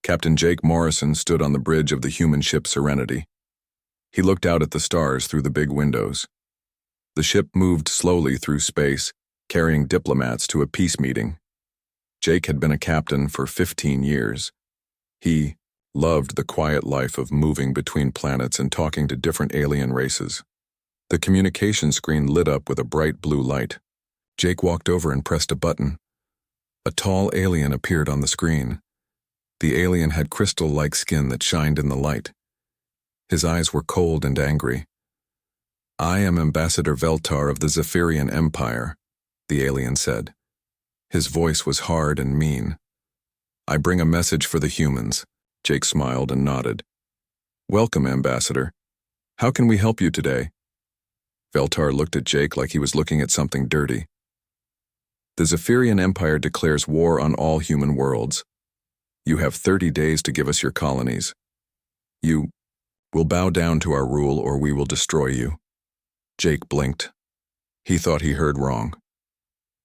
Captain Jake Morrison stood on the bridge of the human ship Serenity. He looked out at the stars through the big windows. The ship moved slowly through space, carrying diplomats to a peace meeting. Jake had been a captain for 15 years. He loved the quiet life of moving between planets and talking to different alien races. The communication screen lit up with a bright blue light. Jake walked over and pressed a button. A tall alien appeared on the screen. The alien had crystal-like skin that shined in the light. His eyes were cold and angry. "I am Ambassador Veltar of the Zephyrian Empire," the alien said. His voice was hard and mean. "I bring a message for the humans." Jake smiled and nodded. "Welcome, Ambassador. How can we help you today?" Veltar looked at Jake like he was looking at something dirty. "The Zephyrian Empire declares war on all human worlds. You have 30 days to give us your colonies. You will bow down to our rule or we will destroy you." Jake blinked. He thought he heard wrong.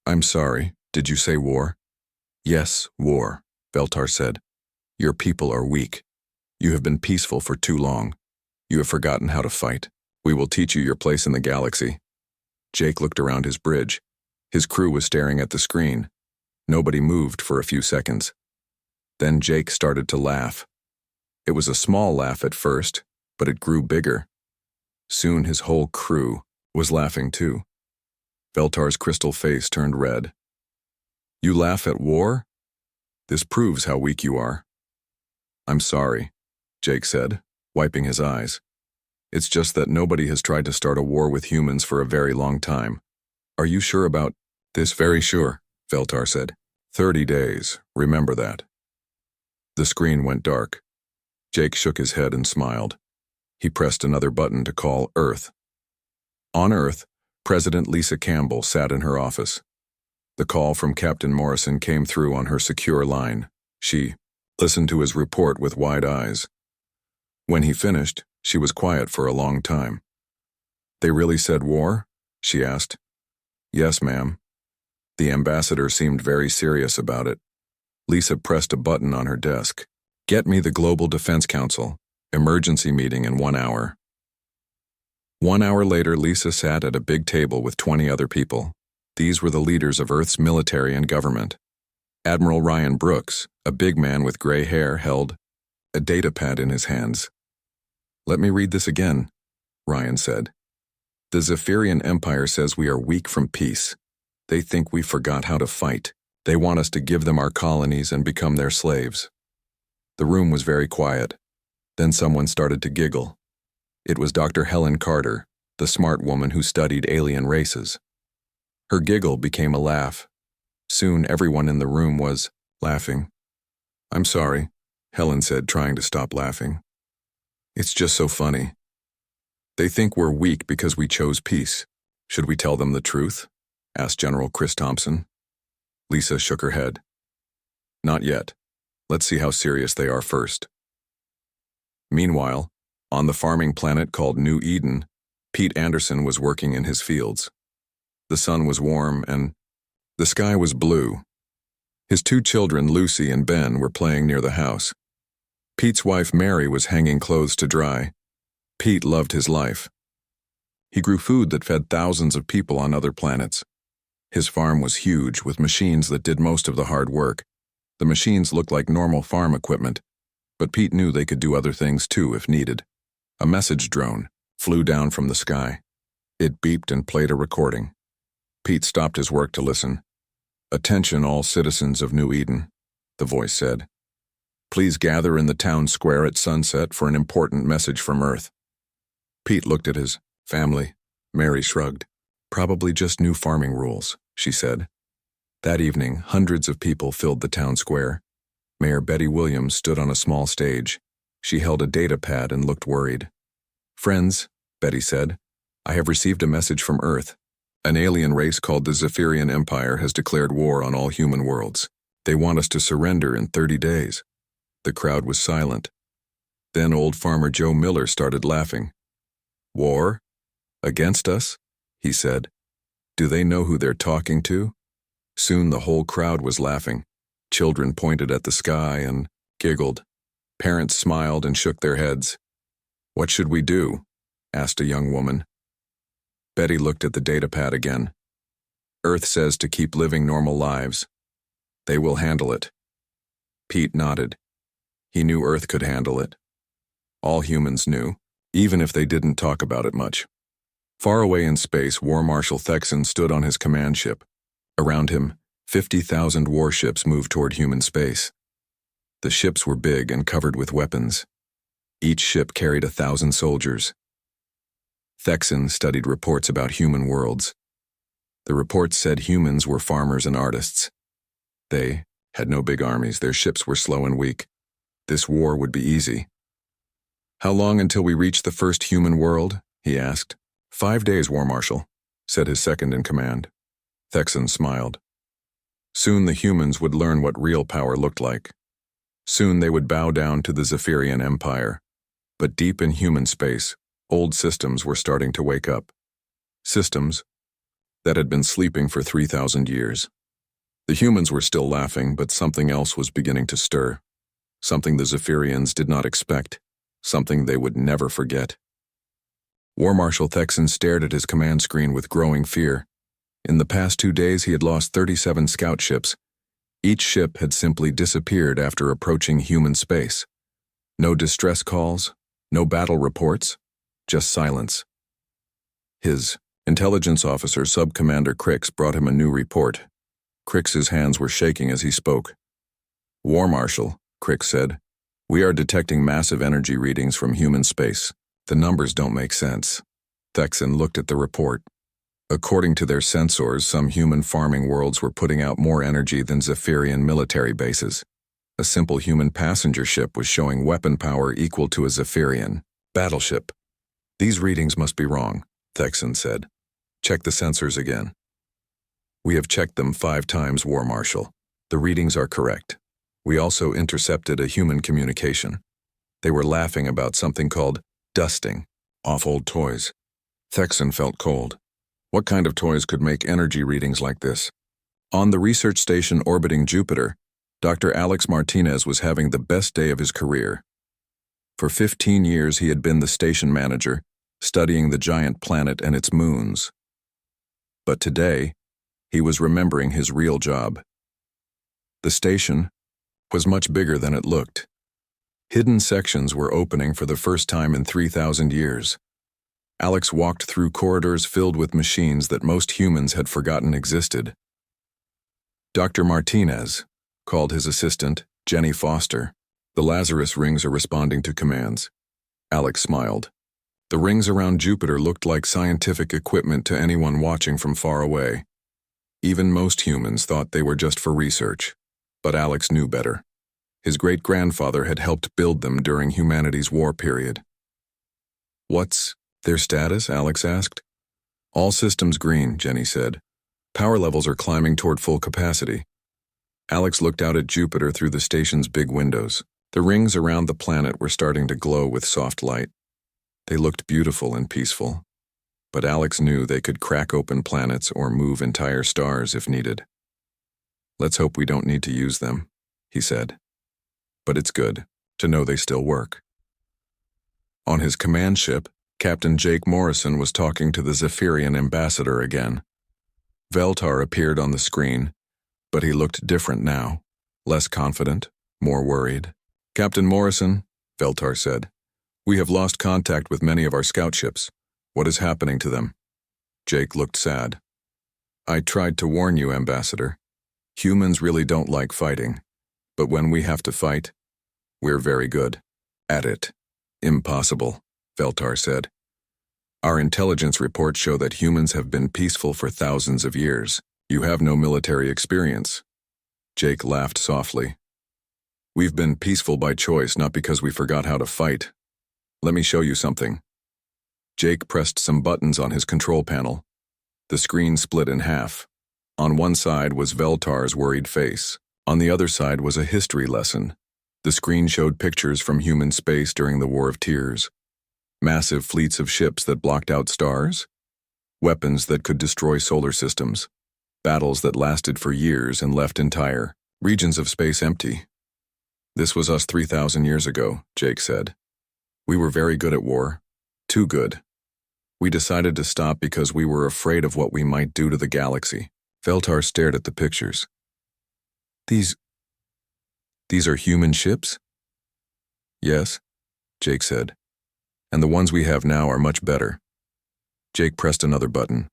"I'm sorry, did you say war?" "Yes, war," Veltar said. "Your people are weak. You have been peaceful for too long. You have forgotten how to fight. We will teach you your place in the galaxy." Jake looked around his bridge. His crew was staring at the screen. Nobody moved for a few seconds. Then Jake started to laugh. It was a small laugh at first, but it grew bigger. Soon his whole crew was laughing too. Veltar's crystal face turned red. "You laugh at war? This proves how weak you are." "I'm sorry," Jake said, wiping his eyes. "It's just that nobody has tried to start a war with humans for a very long time. Are you sure about this?" "Very sure," Veltar said. 30 days, remember that." The screen went dark. Jake shook his head and smiled. He pressed another button to call Earth. On Earth, President Lisa Campbell sat in her office. The call from Captain Morrison came through on her secure line. She listened to his report with wide eyes. When he finished, she was quiet for a long time. "They really said war?" she asked. "Yes, ma'am." The ambassador seemed very serious about it. Lisa pressed a button on her desk. "Get me the Global Defense Council. Emergency meeting in 1 hour." 1 hour later, Lisa sat at a big table with 20 other people. These were the leaders of Earth's military and government. Admiral Ryan Brooks, a big man with gray hair, held a datapad in his hands. "Let me read this again," Ryan said. "The Zephyrian Empire says we are weak from peace. They think we forgot how to fight. They want us to give them our colonies and become their slaves." The room was very quiet. Then someone started to giggle. It was Dr. Helen Carter, the smart woman who studied alien races. Her giggle became a laugh. Soon everyone in the room was laughing. "I'm sorry," Helen said, trying to stop laughing. "It's just so funny. They think we're weak because we chose peace. Should we tell them the truth?" asked General Chris Thompson. Lisa shook her head. "Not yet. Let's see how serious they are first." Meanwhile, on the farming planet called New Eden, Pete Anderson was working in his fields. The sun was warm and the sky was blue. His 2 children, Lucy and Ben, were playing near the house. Pete's wife, Mary, was hanging clothes to dry. Pete loved his life. He grew food that fed thousands of people on other planets. His farm was huge, with machines that did most of the hard work. The machines looked like normal farm equipment, but Pete knew they could do other things too if needed. A message drone flew down from the sky. It beeped and played a recording. Pete stopped his work to listen. "Attention all citizens of New Eden," the voice said. "Please gather in the town square at sunset for an important message from Earth." Pete looked at his family. Mary shrugged. "Probably just new farming rules," she said. That evening, hundreds of people filled the town square. Mayor Betty Williams stood on a small stage. She held a datapad and looked worried. "Friends," Betty said, "I have received a message from Earth. An alien race called the Zephyrian Empire has declared war on all human worlds. They want us to surrender in 30 days. The crowd was silent. Then old farmer Joe Miller started laughing. "War? Against us?" he said. "Do they know who they're talking to?" Soon the whole crowd was laughing. Children pointed at the sky and giggled. Parents smiled and shook their heads. "What should we do?" asked a young woman. Betty looked at the datapad again. "Earth says to keep living normal lives. They will handle it." Pete nodded. He knew Earth could handle it. All humans knew, even if they didn't talk about it much. Far away in space, War Marshal Thexan stood on his command ship. Around him, 50,000 warships moved toward human space. The ships were big and covered with weapons. Each ship carried 1,000 soldiers. Thexan studied reports about human worlds. The reports said humans were farmers and artists. They had no big armies, their ships were slow and weak. This war would be easy. "How long until we reach the first human world?" he asked. 5 days, War Marshal," said his second-in-command. Thexan smiled. Soon the humans would learn what real power looked like. Soon they would bow down to the Zephyrian Empire. But deep in human space, old systems were starting to wake up. Systems that had been sleeping for 3,000 years. The humans were still laughing, but something else was beginning to stir. Something the Zephyrians did not expect. Something they would never forget. War Marshal Thexan stared at his command screen with growing fear. In the past 2 days he had lost 37 scout ships. Each ship had simply disappeared after approaching human space. No distress calls, no battle reports, just silence. His intelligence officer, Sub-Commander Crix, brought him a new report. Crix's hands were shaking as he spoke. "War Marshal," Crix said, "we are detecting massive energy readings from human space. The numbers don't make sense." Thexan looked at the report. According to their sensors, some human farming worlds were putting out more energy than Zephyrian military bases. A simple human passenger ship was showing weapon power equal to a Zephyrian battleship. "These readings must be wrong," Thexan said. "Check the sensors again." "We have checked them 5 times, War Marshal. The readings are correct. We also intercepted a human communication. They were laughing about something called dusting off old toys." Thexan felt cold. What kind of toys could make energy readings like this? On the research station orbiting Jupiter, Dr. Alex Martinez was having the best day of his career. For 15 years he had been the station manager, studying the giant planet and its moons. But today, he was remembering his real job. The station was much bigger than it looked. Hidden sections were opening for the first time in 3,000 years. Alex walked through corridors filled with machines that most humans had forgotten existed. "Dr. Martinez," called his assistant, Jenny Foster. "The Lazarus rings are responding to commands." Alex smiled. The rings around Jupiter looked like scientific equipment to anyone watching from far away. Even most humans thought they were just for research. But Alex knew better. His great-grandfather had helped build them during humanity's war period. "What's their status?" Alex asked. "All systems green," Jenny said. "Power levels are climbing toward full capacity." Alex looked out at Jupiter through the station's big windows. The rings around the planet were starting to glow with soft light. They looked beautiful and peaceful. But Alex knew they could crack open planets or move entire stars if needed. "Let's hope we don't need to use them," he said. "But it's good to know they still work." On his command ship, Captain Jake Morrison was talking to the Zephyrian ambassador again. Veltar appeared on the screen, but he looked different now, less confident, more worried. "Captain Morrison," Veltar said, "we have lost contact with many of our scout ships. What is happening to them?" Jake looked sad. "I tried to warn you, Ambassador. Humans really don't like fighting, but when we have to fight, we're very good at it." "Impossible," Veltar said. "Our intelligence reports show that humans have been peaceful for thousands of years. You have no military experience." Jake laughed softly. "We've been peaceful by choice, not because we forgot how to fight. Let me show you something." Jake pressed some buttons on his control panel. The screen split in half. On one side was Veltar's worried face. On the other side was a history lesson. The screen showed pictures from human space during the War of Tears. Massive fleets of ships that blocked out stars. Weapons that could destroy solar systems. Battles that lasted for years and left entire regions of space empty. This was us 3,000 years ago, Jake said. We were very good at war. Too good. We decided to stop because we were afraid of what we might do to the galaxy. Veltar stared at the pictures. These are human ships? Yes, Jake said. And the ones we have now are much better. Jake pressed another button.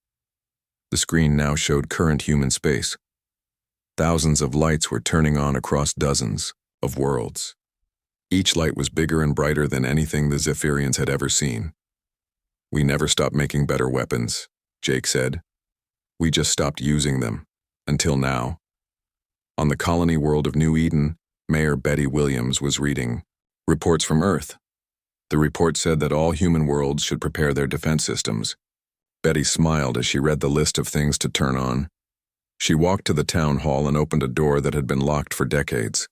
The screen now showed current human space. Thousands of lights were turning on across dozens of worlds. Each light was bigger and brighter than anything the Zephyrians had ever seen. We never stopped making better weapons, Jake said. We just stopped using them. Until now. On the colony world of New Eden, Mayor Betty Williams was reading reports from Earth. The report said that all human worlds should prepare their defense systems. Betty smiled as she read the list of things to turn on. She walked to the town hall and opened a door that had been locked for decades.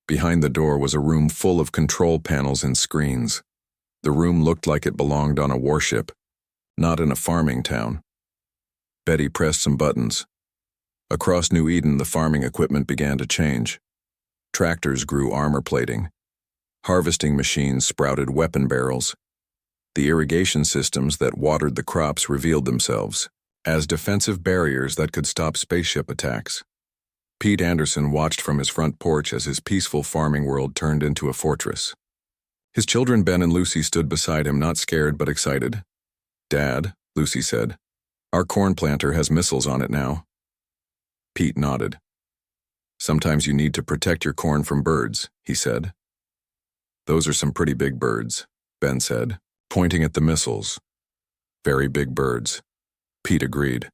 Behind the door was a room full of control panels and screens. The room looked like it belonged on a warship, not in a farming town. Betty pressed some buttons. Across New Eden, the farming equipment began to change. Tractors grew armor plating. Harvesting machines sprouted weapon barrels. The irrigation systems that watered the crops revealed themselves as defensive barriers that could stop spaceship attacks. Pete Anderson watched from his front porch as his peaceful farming world turned into a fortress. His children Ben and Lucy stood beside him, not scared but excited. Dad, Lucy said, our corn planter has missiles on it now. Pete nodded. Sometimes you need to protect your corn from birds, he said. Those are some pretty big birds, Ben said, pointing at the missiles. Very big birds. Pete agreed.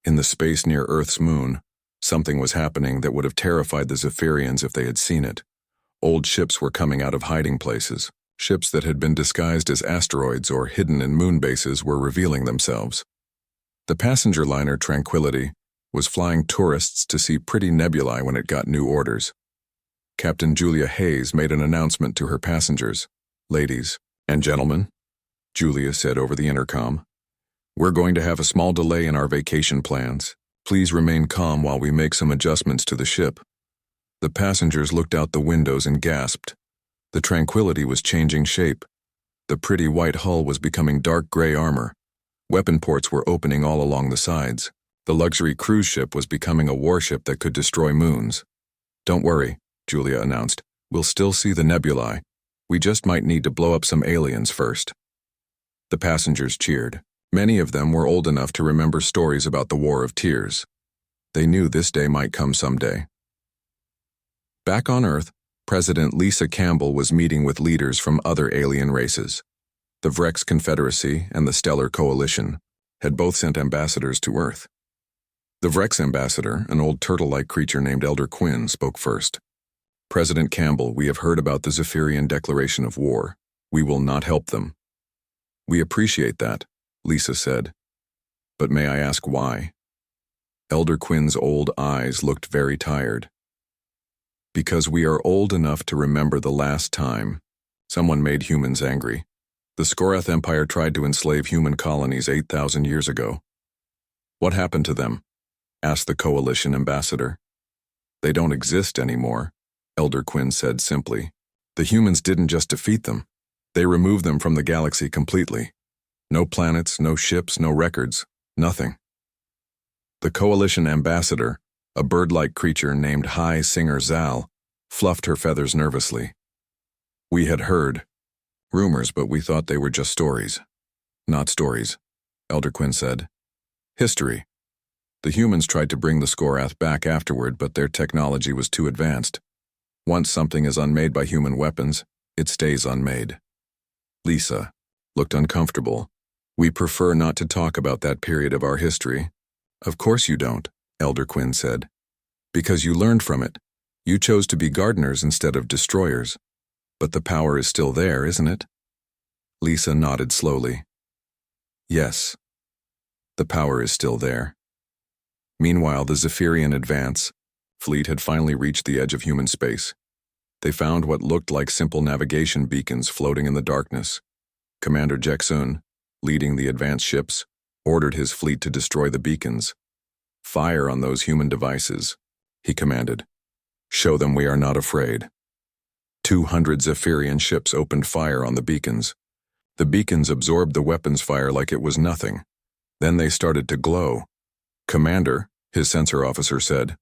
In the space near Earth's moon, something was happening that would have terrified the Zephyrians if they had seen it. Old ships were coming out of hiding places. Ships that had been disguised as asteroids or hidden in moon bases were revealing themselves. The passenger liner Tranquility was flying tourists to see pretty nebulae when it got new orders. Captain Julia Hayes made an announcement to her passengers. Ladies and gentlemen, Julia said over the intercom, we're going to have a small delay in our vacation plans. Please remain calm while we make some adjustments to the ship. The passengers looked out the windows and gasped. The Tranquility was changing shape. The pretty white hull was becoming dark gray armor. Weapon ports were opening all along the sides. The luxury cruise ship was becoming a warship that could destroy moons. Don't worry, Julia announced. We'll still see the nebulae. We just might need to blow up some aliens first. The passengers cheered. Many of them were old enough to remember stories about the War of Tears. They knew this day might come someday. Back on Earth, President Lisa Campbell was meeting with leaders from other alien races. The Vrex Confederacy and the Stellar Coalition had both sent ambassadors to Earth. The Vrex ambassador, an old turtle-like creature named Elder Quinn, spoke first. President Campbell, we have heard about the Zephyrian declaration of war. We will not help them. We appreciate that, Lisa said. But may I ask why? Elder Quinn's old eyes looked very tired. Because we are old enough to remember the last time someone made humans angry. The Skorath Empire tried to enslave human colonies 8,000 years ago. What happened to them? Asked the Coalition ambassador. They don't exist anymore, Elder Quinn said simply. The humans didn't just defeat them. They removed them from the galaxy completely. No planets, no ships, no records, nothing. The Coalition ambassador, a bird-like creature named High Singer Zal, fluffed her feathers nervously. We had heard rumors, but we thought they were just stories. Not stories, Elder Quinn said. History. The humans tried to bring the Skorath back afterward, but their technology was too advanced. Once something is unmade by human weapons, it stays unmade. Lisa looked uncomfortable. We prefer not to talk about that period of our history. Of course you don't, Elder Quinn said. Because you learned from it. You chose to be gardeners instead of destroyers. But the power is still there, isn't it? Lisa nodded slowly. Yes. The power is still there. Meanwhile, the Zephyrian advance fleet had finally reached the edge of human space. They found what looked like simple navigation beacons floating in the darkness. Commander Jeksun, leading the advanced ships, ordered his fleet to destroy the beacons. Fire on those human devices, he commanded. Show them we are not afraid. 200 Zephyrian ships opened fire on the beacons. The beacons absorbed the weapons fire like it was nothing. Then they started to glow. "Commander," his sensor officer said,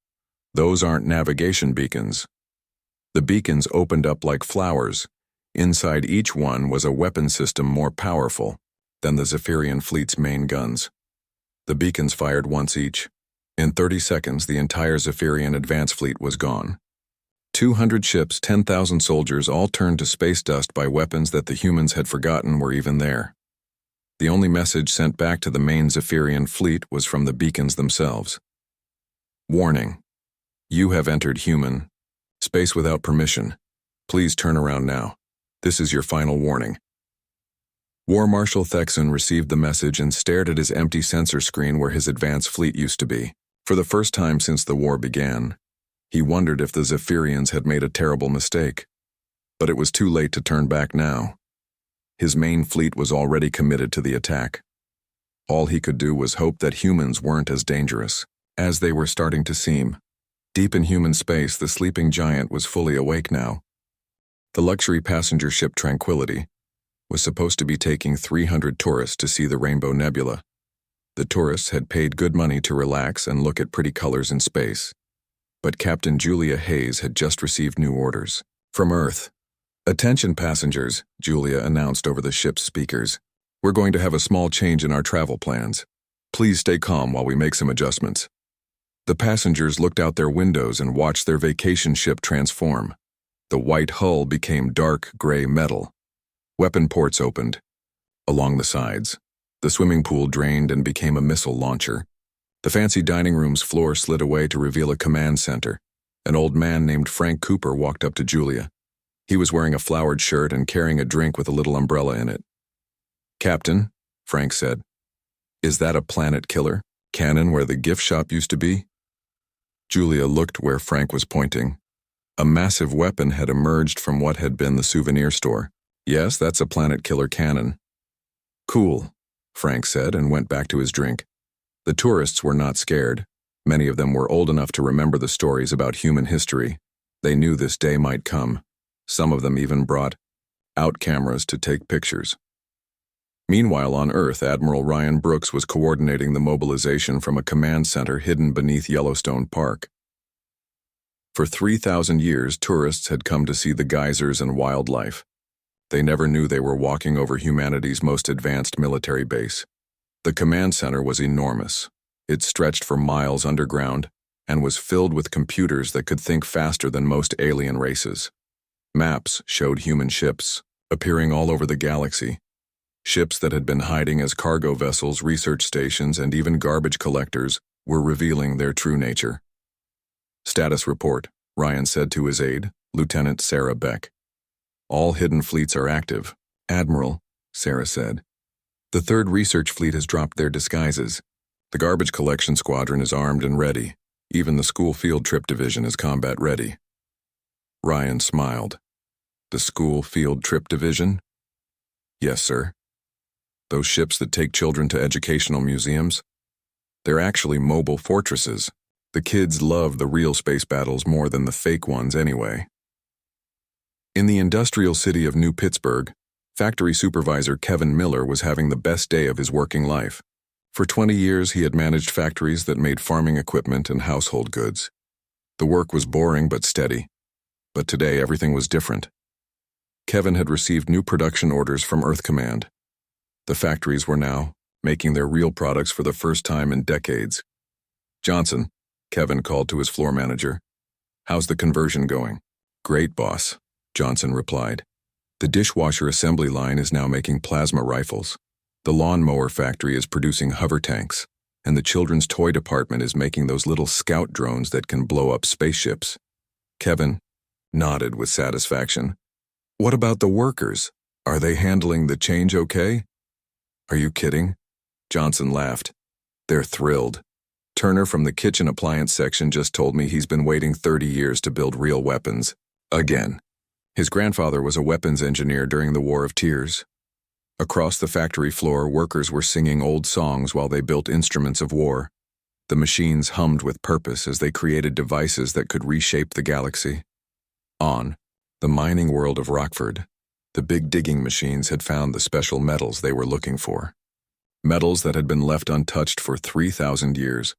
"those aren't navigation beacons." The beacons opened up like flowers. Inside each one was a weapon system more powerful than the Zephyrian fleet's main guns. The beacons fired once each. In 30 seconds, the entire Zephyrian advance fleet was gone. 200 ships, 10,000 soldiers, all turned to space dust by weapons that the humans had forgotten were even there. The only message sent back to the main Zephyrian fleet was from the beacons themselves. "Warning. You have entered human space without permission. Please turn around now. This is your final warning." War Marshal Thexan received the message and stared at his empty sensor screen where his advance fleet used to be. For the first time since the war began, he wondered if the Zephyrians had made a terrible mistake. But it was too late to turn back now. His main fleet was already committed to the attack. All he could do was hope that humans weren't as dangerous as they were starting to seem. Deep in human space, the sleeping giant was fully awake now. The luxury passenger ship Tranquility was supposed to be taking 300 tourists to see the Rainbow Nebula. The tourists had paid good money to relax and look at pretty colors in space. But Captain Julia Hayes had just received new orders from Earth. "Attention passengers," Julia announced over the ship's speakers. "We're going to have a small change in our travel plans. Please stay calm while we make some adjustments." The passengers looked out their windows and watched their vacation ship transform. The white hull became dark gray metal. Weapon ports opened along the sides. The swimming pool drained and became a missile launcher. The fancy dining room's floor slid away to reveal a command center. An old man named Frank Cooper walked up to Julia. He was wearing a flowered shirt and carrying a drink with a little umbrella in it. "Captain," Frank said, "is that a planet killer cannon where the gift shop used to be?" Julia looked where Frank was pointing. A massive weapon had emerged from what had been the souvenir store. "Yes, that's a planet killer cannon." "Cool," Frank said and went back to his drink. The tourists were not scared. Many of them were old enough to remember the stories about human history. They knew this day might come. Some of them even brought out cameras to take pictures. Meanwhile, on Earth, Admiral Ryan Brooks was coordinating the mobilization from a command center hidden beneath Yellowstone Park. For 3,000 years, tourists had come to see the geysers and wildlife. They never knew they were walking over humanity's most advanced military base. The command center was enormous. It stretched for miles underground and was filled with computers that could think faster than most alien races. Maps showed human ships appearing all over the galaxy. Ships that had been hiding as cargo vessels, research stations, and even garbage collectors were revealing their true nature. "Status report," Ryan said to his aide, Lieutenant Sarah Beck. "All hidden fleets are active." "Admiral," Sarah said, "the 3rd Research Fleet has dropped their disguises. The garbage collection squadron is armed and ready. Even the school field trip division is combat ready." Ryan smiled. "The school field trip division?" "Yes, sir. Those ships that take children to educational museums? They're actually mobile fortresses. The kids love the real space battles more than the fake ones anyway." In the industrial city of New Pittsburgh, factory supervisor Kevin Miller was having the best day of his working life. For 20 years, he had managed factories that made farming equipment and household goods. The work was boring but steady. But today, everything was different. Kevin had received new production orders from Earth Command. The factories were now making their real products for the first time in decades. "Johnson," Kevin called to his floor manager, "how's the conversion going?" "Great, boss," Johnson replied. "The dishwasher assembly line is now making plasma rifles. The lawnmower factory is producing hover tanks, and the children's toy department is making those little scout drones that can blow up spaceships." Kevin nodded with satisfaction. "What about the workers? Are they handling the change okay?" "Are you kidding?" Johnson laughed. "They're thrilled. Turner from the kitchen appliance section just told me he's been waiting 30 years to build real weapons. Again. His grandfather was a weapons engineer during the War of Tears. Across the factory floor, workers were singing old songs while they built instruments of war. The machines hummed with purpose as they created devices that could reshape the galaxy. On, The mining world of Rockford. The big digging machines had found the special metals they were looking for. Metals that had been left untouched for 3,000 years.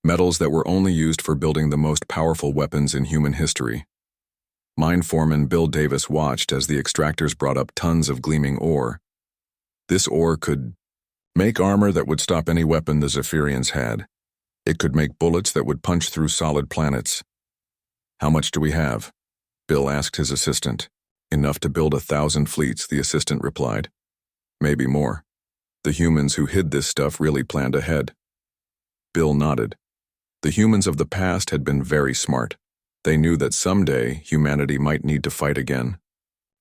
Metals that were only used for building the most powerful weapons in human history. Mine foreman Bill Davis watched as the extractors brought up tons of gleaming ore. This ore could make armor that would stop any weapon the Zephyrians had. It could make bullets that would punch through solid planets. "How much do we have?" Bill asked his assistant. "Enough to build 1,000 fleets," the assistant replied. "Maybe more. The humans who hid this stuff really planned ahead." Bill nodded. The humans of the past had been very smart. They knew that someday humanity might need to fight again.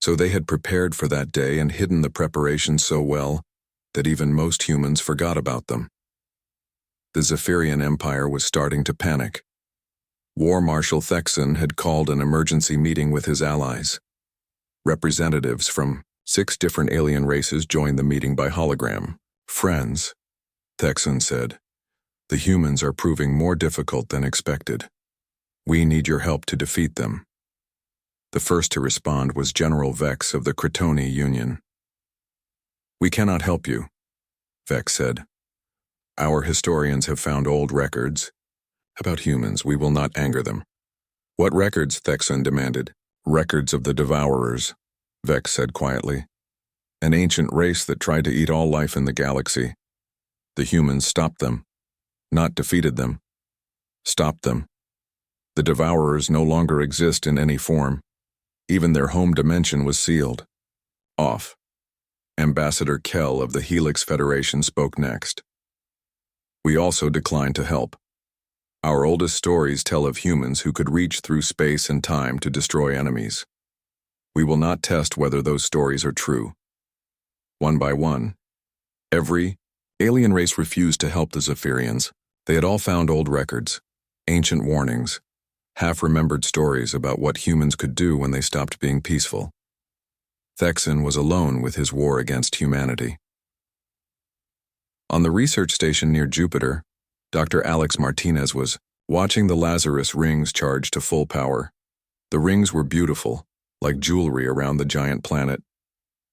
So they had prepared for that day and hidden the preparations so well that even most humans forgot about them. The Zephyrian Empire was starting to panic. War Marshal Thexan had called an emergency meeting with his allies. Representatives from 6 different alien races joined the meeting by hologram. "Friends," Thexan said, "the humans are proving more difficult than expected. We need your help to defeat them." The first to respond was General Vex of the Cretoni Union. "We cannot help you," Vex said. "Our historians have found old records about humans. We will not anger them." "What records?" Thexan demanded. "Records of the Devourers," Vex said quietly. "An ancient race that tried to eat all life in the galaxy. The humans stopped them. Not defeated them. Stopped them. The Devourers no longer exist in any form. Even their home dimension was sealed off." Ambassador Kell of the Helix Federation spoke next. "We also decline to help. Our oldest stories tell of humans who could reach through space and time to destroy enemies. We will not test whether those stories are true." One by one, every alien race refused to help the Zephyrians. They had all found old records, ancient warnings, half-remembered stories about what humans could do when they stopped being peaceful. Thexan was alone with his war against humanity. On the research station near Jupiter, Dr. Alex Martinez was watching the Lazarus rings charge to full power. The rings were beautiful, like jewelry around the giant planet,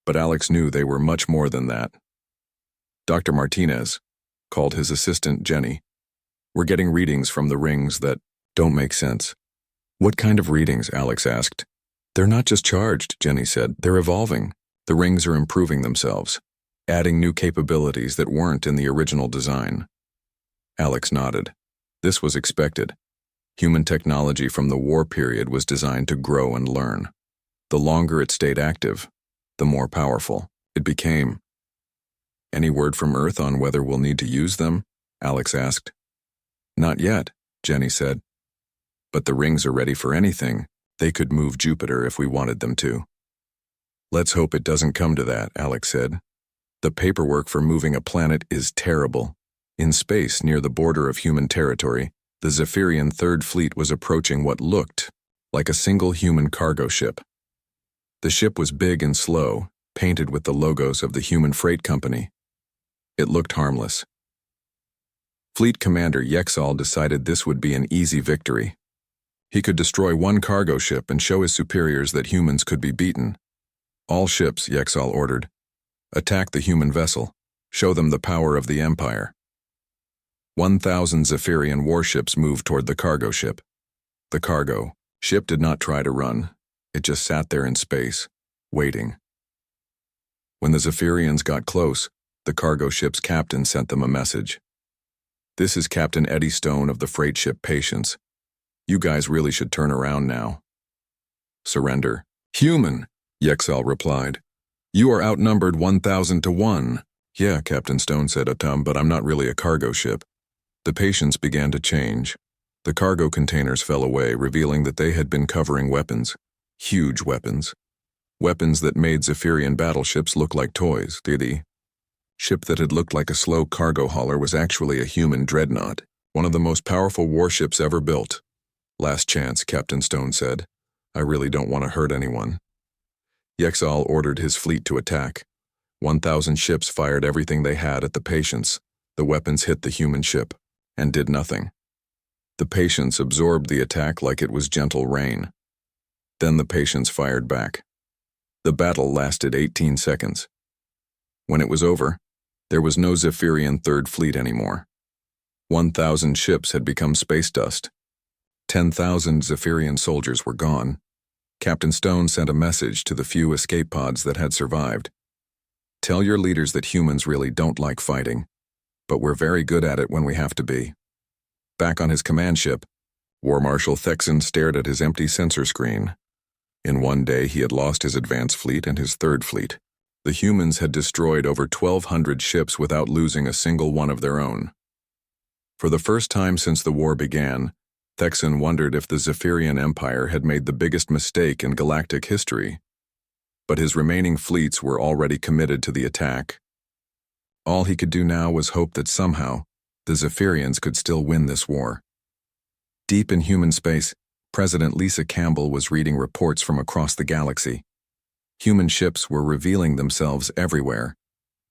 but Alex knew they were much more than that. Dr. Martinez called his assistant Jenny. "We're getting readings from the rings that don't make sense." "What kind of readings?" Alex asked. "They're not just charged," Jenny said. "They're evolving. The rings are improving themselves, adding new capabilities that weren't in the original design." Alex nodded. This was expected. Human technology from the war period was designed to grow and learn. The longer it stayed active, the more powerful it became. "Any word from Earth on whether we'll need to use them?" Alex asked. "Not yet," Jenny said. "But the rings are ready for anything. They could move Jupiter if we wanted them to." "Let's hope it doesn't come to that," Alex said. "The paperwork for moving a planet is terrible." In space, near the border of human territory, the Zephyrian Third Fleet was approaching what looked like a single human cargo ship. The ship was big and slow, painted with the logos of the human freight company. It looked harmless. Fleet Commander Yexal decided this would be an easy victory. He could destroy one cargo ship and show his superiors that humans could be beaten. "All ships," Yexal ordered. "Attack the human vessel. Show them the power of the Empire." 1,000 Zephyrian warships moved toward the cargo ship. The cargo ship did not try to run. It just sat there in space, waiting. When the Zephyrians got close, the cargo ship's captain sent them a message. "This is Captain Eddie Stone of the freight ship Patience. You guys really should turn around now." "Surrender." "Human," Yexal replied. "You are outnumbered 1,000 to 1. "Yeah," Captain Stone said, "but I'm not really a cargo ship." The Patience began to change. The cargo containers fell away, revealing that they had been covering weapons. Huge weapons. Weapons that made Zephyrian battleships look like toys. The ship that had looked like a slow cargo hauler was actually a human dreadnought, one of the most powerful warships ever built. "Last chance," Captain Stone said. "I really don't want to hurt anyone." Yexal ordered his fleet to attack. 1,000 ships fired everything they had at the Patience. The weapons hit the human ship and did nothing. The Patience absorbed the attack like it was gentle rain. Then the patients fired back. The battle lasted 18 seconds. When it was over, there was no Zephyrian Third Fleet anymore. 1,000 ships had become space dust. 10,000 Zephyrian soldiers were gone. Captain Stone sent a message to the few escape pods that had survived. Tell your leaders that humans really don't like fighting, but we're very good at it when we have to be. Back on his command ship, War Marshal Thexan stared at his empty sensor screen. In one day, he had lost his advanced fleet and his third fleet. The humans had destroyed over 1,200 ships without losing a single one of their own. For the first time since the war began, Thexan wondered if the Zephyrian Empire had made the biggest mistake in galactic history. But his remaining fleets were already committed to the attack. All he could do now was hope that somehow the Zephyrians could still win this war. Deep in human space, President Lisa Campbell was reading reports from across the galaxy. Human ships were revealing themselves everywhere,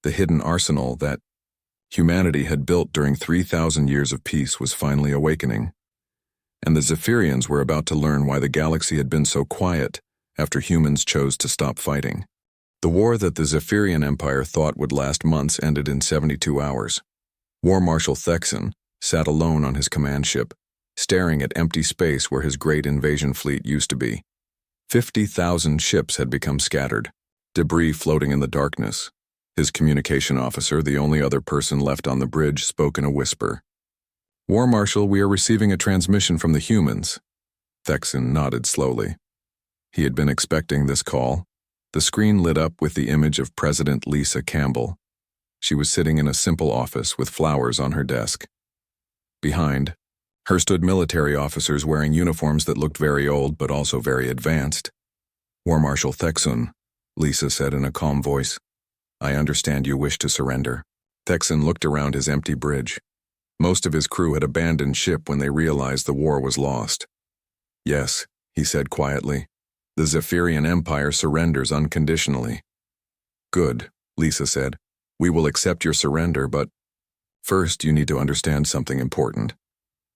the hidden arsenal that humanity had built during 3,000 years of peace was finally awakening. And the Zephyrians were about to learn why the galaxy had been so quiet after humans chose to stop fighting. The war that the Zephyrian Empire thought would last months ended in 72 hours. War Marshal Thexan sat alone on his command ship, staring at empty space where his great invasion fleet used to be. 50,000 ships had become scattered, debris floating in the darkness. His communication officer, the only other person left on the bridge, spoke in a whisper. War Marshal, we are receiving a transmission from the humans. Thexan nodded slowly. He had been expecting this call. The screen lit up with the image of President Lisa Campbell. She was sitting in a simple office with flowers on her desk. Behind her stood military officers wearing uniforms that looked very old but also very advanced. War Marshal Thexan, Lisa said in a calm voice, I understand you wish to surrender. Thexan looked around his empty bridge. Most of his crew had abandoned ship when they realized the war was lost. Yes, he said quietly. The Zephyrian Empire surrenders unconditionally. Good, Lisa said. We will accept your surrender, but first you need to understand something important.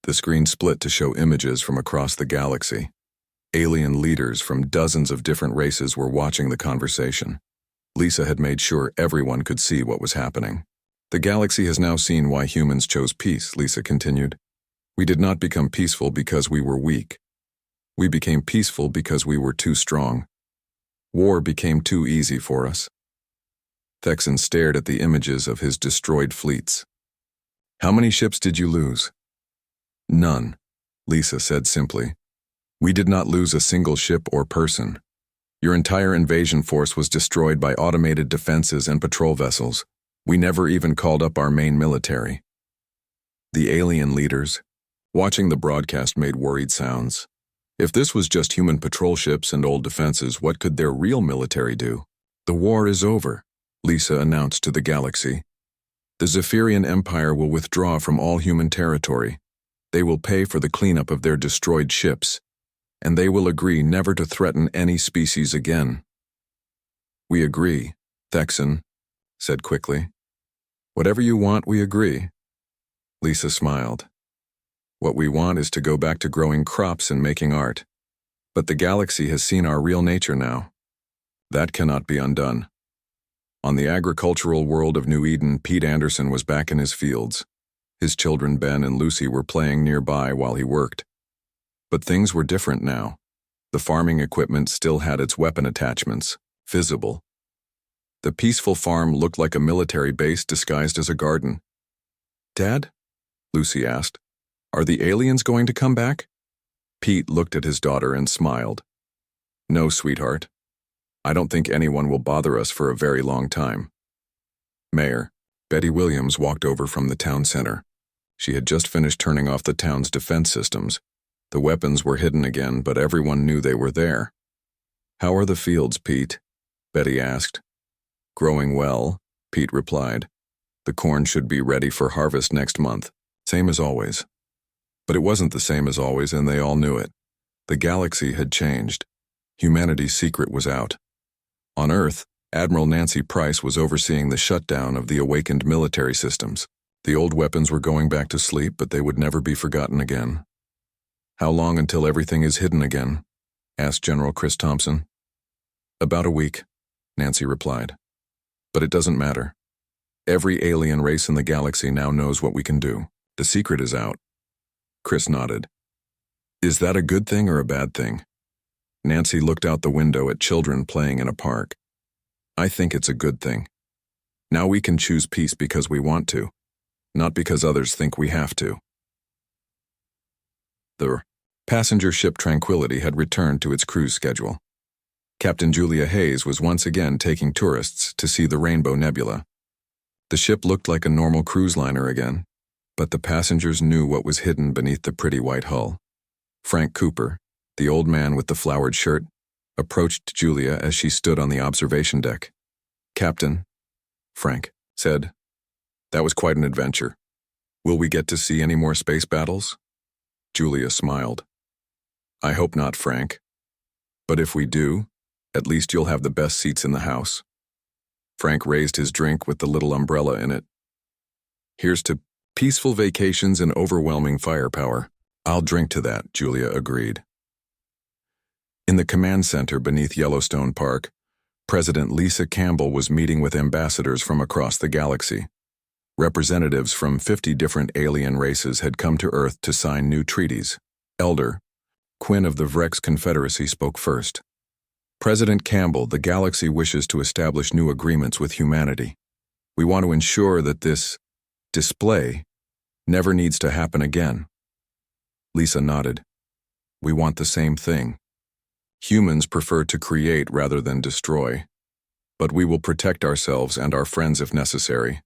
The screen split to show images from across the galaxy. Alien leaders from dozens of different races were watching the conversation. Lisa had made sure everyone could see what was happening. The galaxy has now seen why humans chose peace, Lisa continued. We did not become peaceful because we were weak. We became peaceful because we were too strong. War became too easy for us. Thexan stared at the images of his destroyed fleets. How many ships did you lose? None, Lisa said simply. We did not lose a single ship or person. Your entire invasion force was destroyed by automated defenses and patrol vessels. We never even called up our main military. The alien leaders, watching the broadcast, made worried sounds. If this was just human patrol ships and old defenses, what could their real military do? The war is over, Lisa announced to the galaxy. The Zephyrian Empire will withdraw from all human territory. They will pay for the cleanup of their destroyed ships, and they will agree never to threaten any species again. We agree, Thexan said quickly. Whatever you want, we agree. Lisa smiled. What we want is to go back to growing crops and making art. But the galaxy has seen our real nature now. That cannot be undone. On the agricultural world of New Eden, Pete Anderson was back in his fields. His children Ben and Lucy were playing nearby while he worked. But things were different now. The farming equipment still had its weapon attachments, visible. The peaceful farm looked like a military base disguised as a garden. Dad? Lucy asked. Are the aliens going to come back? Pete looked at his daughter and smiled. No, sweetheart. I don't think anyone will bother us for a very long time. Mayor, Betty Williams walked over from the town center. She had just finished turning off the town's defense systems. The weapons were hidden again, but everyone knew they were there. How are the fields, Pete? Betty asked. Growing well, Pete replied. The corn should be ready for harvest next month, same as always. But it wasn't the same as always, and they all knew it. The galaxy had changed. Humanity's secret was out. On Earth, Admiral Nancy Price was overseeing the shutdown of the awakened military systems. The old weapons were going back to sleep, but they would never be forgotten again. How long until everything is hidden again? asked General Chris Thompson. About a week, Nancy replied. But it doesn't matter. Every alien race in the galaxy now knows what we can do. The secret is out. Chris nodded. Is that a good thing or a bad thing? Nancy looked out the window at children playing in a park. I think it's a good thing. Now we can choose peace because we want to, not because others think we have to. The passenger ship Tranquility had returned to its cruise schedule. Captain Julia Hayes was once again taking tourists to see the Rainbow Nebula. The ship looked like a normal cruise liner again, but the passengers knew what was hidden beneath the pretty white hull. Frank Cooper, the old man with the flowered shirt, approached Julia as she stood on the observation deck. Captain, Frank said, that was quite an adventure. Will we get to see any more space battles? Julia smiled. I hope not, Frank. But if we do, at least you'll have the best seats in the house. Frank raised his drink with the little umbrella in it. Here's to peaceful vacations and overwhelming firepower. I'll drink to that, Julia agreed. In the command center beneath Yellowstone Park, President Lisa Campbell was meeting with ambassadors from across the galaxy. Representatives from 50 different alien races had come to Earth to sign new treaties. Elder Quinn of the Vrex Confederacy spoke first. President Campbell, the galaxy wishes to establish new agreements with humanity. We want to ensure that this display never needs to happen again. Lisa nodded. We want the same thing. Humans prefer to create rather than destroy, but we will protect ourselves and our friends if necessary.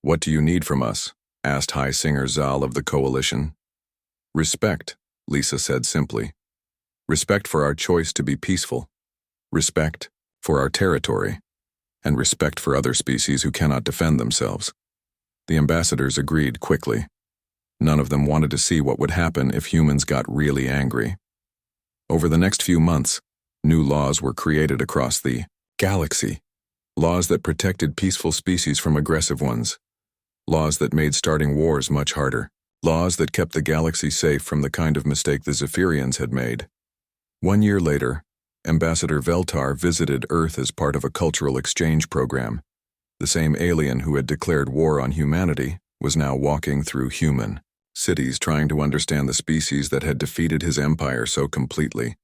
What do you need from us? Asked High Singer Zal of the Coalition. Respect, Lisa said simply. Respect for our choice to be peaceful. Respect for our territory. And respect for other species who cannot defend themselves. The ambassadors agreed quickly. None of them wanted to see what would happen if humans got really angry. Over the next few months, new laws were created across the galaxy. Laws that protected peaceful species from aggressive ones. Laws that made starting wars much harder. Laws that kept the galaxy safe from the kind of mistake the Zephyrians had made. 1 year later, Ambassador Veltar visited Earth as part of a cultural exchange program. The same alien who had declared war on humanity was now walking through human cities trying to understand the species that had defeated his empire so completely.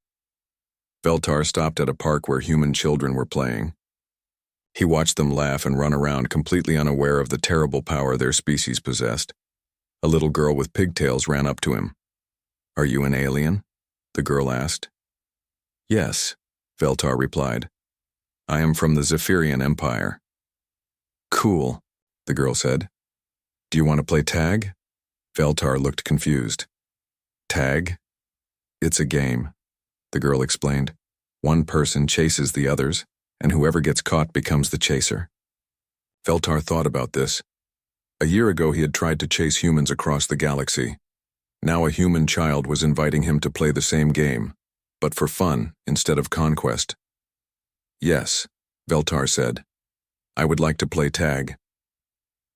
Veltar stopped at a park where human children were playing. He watched them laugh and run around completely unaware of the terrible power their species possessed. A little girl with pigtails ran up to him. Are you an alien? The girl asked. Yes, Veltar replied. I am from the Zephyrian Empire. Cool, the girl said. Do you want to play tag? Veltar looked confused. Tag? It's a game, the girl explained. One person chases the others, and whoever gets caught becomes the chaser. Veltar thought about this. A year ago he had tried to chase humans across the galaxy. Now a human child was inviting him to play the same game, but for fun instead of conquest. Yes, Veltar said. I would like to play tag.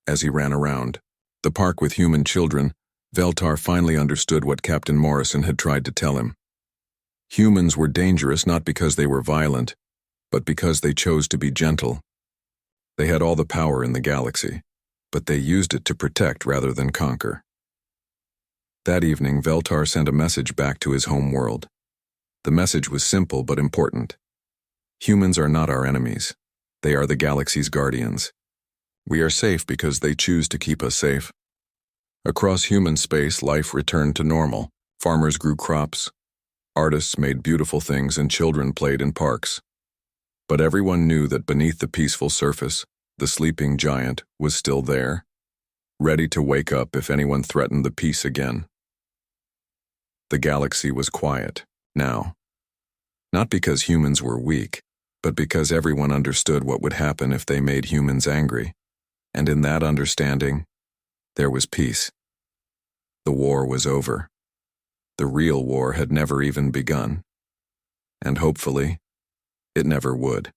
As he ran around the park with human children, Veltar finally understood what Captain Morrison had tried to tell him. Humans were dangerous not because they were violent, but because they chose to be gentle. They had all the power in the galaxy, but they used it to protect rather than conquer. That evening, Veltar sent a message back to his home world. The message was simple but important. Humans are not our enemies. They are the galaxy's guardians. We are safe because they choose to keep us safe. Across human space, life returned to normal. Farmers grew crops. Artists made beautiful things and children played in parks. But everyone knew that beneath the peaceful surface, the sleeping giant was still there, ready to wake up if anyone threatened the peace again. The galaxy was quiet now. Not because humans were weak, but because everyone understood what would happen if they made humans angry. And in that understanding, there was peace. The war was over. The real war had never even begun. And hopefully, it never would.